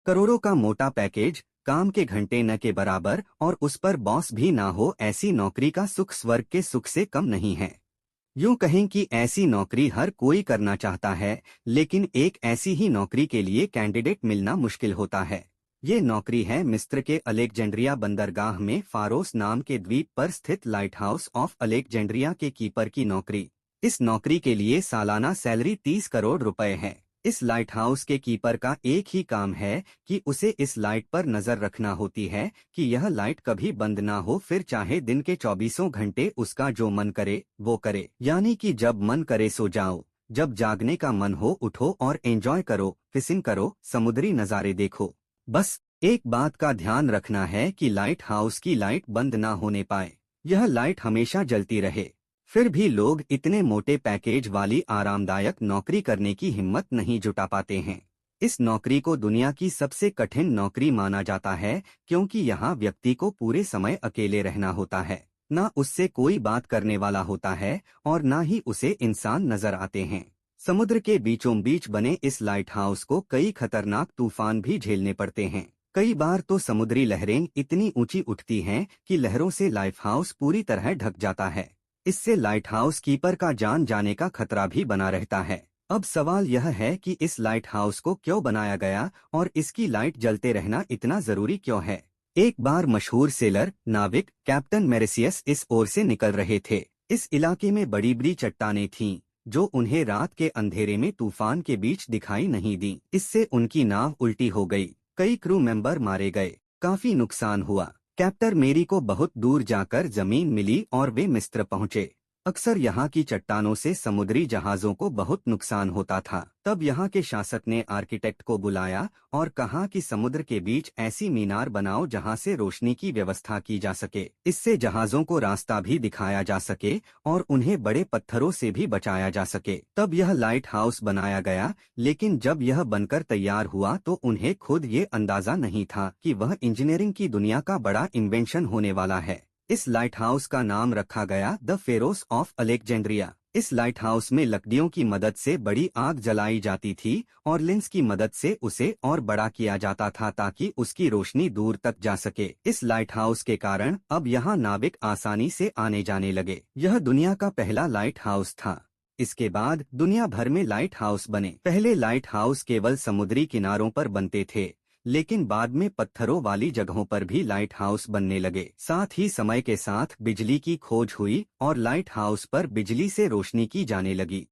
करोड़ों का मोटा पैकेज, काम के घंटे न के बराबर और उस पर बॉस भी ना हो, ऐसी नौकरी का सुख स्वर्ग के सुख से कम नहीं है। यूं कहें कि ऐसी नौकरी हर कोई करना चाहता है, लेकिन एक ऐसी ही नौकरी के लिए कैंडिडेट मिलना मुश्किल होता है। ये नौकरी है मिस्र के अलेक्जेंड्रिया बंदरगाह में फारोस नाम के द्वीप पर स्थित लाइट हाउस ऑफ अलेक्जेंड्रिया के कीपर की नौकरी। इस नौकरी के लिए सालाना सैलरी 30 करोड़ रुपए है। इस लाइट हाउस के कीपर का एक ही काम है कि उसे इस लाइट पर नजर रखना होती है कि यह लाइट कभी बंद ना हो, फिर चाहे दिन के 24 घंटे उसका जो मन करे वो करे। यानी कि जब मन करे सो जाओ, जब जागने का मन हो उठो और एंजॉय करो, फिशिंग करो, समुद्री नज़ारे देखो। बस एक बात का ध्यान रखना है कि लाइट हाउस की लाइट बंद ना होने पाए, यह लाइट हमेशा जलती रहे। फिर भी लोग इतने मोटे पैकेज वाली आरामदायक नौकरी करने की हिम्मत नहीं जुटा पाते हैं। इस नौकरी को दुनिया की सबसे कठिन नौकरी माना जाता है, क्योंकि यहाँ व्यक्ति को पूरे समय अकेले रहना होता है। ना उससे कोई बात करने वाला होता है और ना ही उसे इंसान नजर आते हैं। समुद्र के बीचों बीच बने इस लाइट हाउस को कई खतरनाक तूफान भी झेलने पड़ते हैं। कई बार तो समुद्री लहरें इतनी ऊंची उठती हैं कि लहरों से लाइट हाउस पूरी तरह ढक जाता है। इससे लाइट हाउस कीपर का जान जाने का खतरा भी बना रहता है। अब सवाल यह है कि इस लाइट हाउस को क्यों बनाया गया और इसकी लाइट जलते रहना इतना जरूरी क्यों है। एक बार मशहूर सेलर नाविक कैप्टन मेरेसियस इस ओर से निकल रहे थे। इस इलाके में बड़ी बड़ी चट्टानें थीं, जो उन्हें रात के अंधेरे में तूफान के बीच दिखाई नहीं दी। इससे उनकी नाव उल्टी हो गई, कई क्रू मेंबर मारे गए, काफी नुकसान हुआ। कैप्टन मेरी को बहुत दूर जाकर जमीन मिली और वे मिस्र पहुंचे। अक्सर यहाँ की चट्टानों से समुद्री जहाजों को बहुत नुकसान होता था। तब यहाँ के शासक ने आर्किटेक्ट को बुलाया और कहा कि समुद्र के बीच ऐसी मीनार बनाओ जहाँ से रोशनी की व्यवस्था की जा सके। इससे जहाजों को रास्ता भी दिखाया जा सके और उन्हें बड़े पत्थरों से भी बचाया जा सके। तब यह लाइट हाउस बनाया गया, लेकिन जब यह बनकर तैयार हुआ तो उन्हें खुद ये अंदाजा नहीं था कि वह इंजीनियरिंग की दुनिया का बड़ा इन्वेंशन होने वाला है। इस लाइट हाउस का नाम रखा गया द फेरोस ऑफ अलेक्जेंड्रिया। इस लाइट हाउस में लकड़ियों की मदद से बड़ी आग जलाई जाती थी और लेंस की मदद से उसे और बड़ा किया जाता था ताकि उसकी रोशनी दूर तक जा सके। इस लाइट हाउस के कारण अब यहाँ नाविक आसानी से आने जाने लगे। यह दुनिया का पहला लाइट हाउस था। इसके बाद दुनिया भर में लाइट हाउस बने। पहले लाइट हाउस केवल समुद्री किनारों पर बनते थे, लेकिन बाद में पत्थरों वाली जगहों पर भी लाइट हाउस बनने लगे। साथ ही समय के साथ बिजली की खोज हुई और लाइट हाउस पर बिजली से रोशनी की जाने लगी।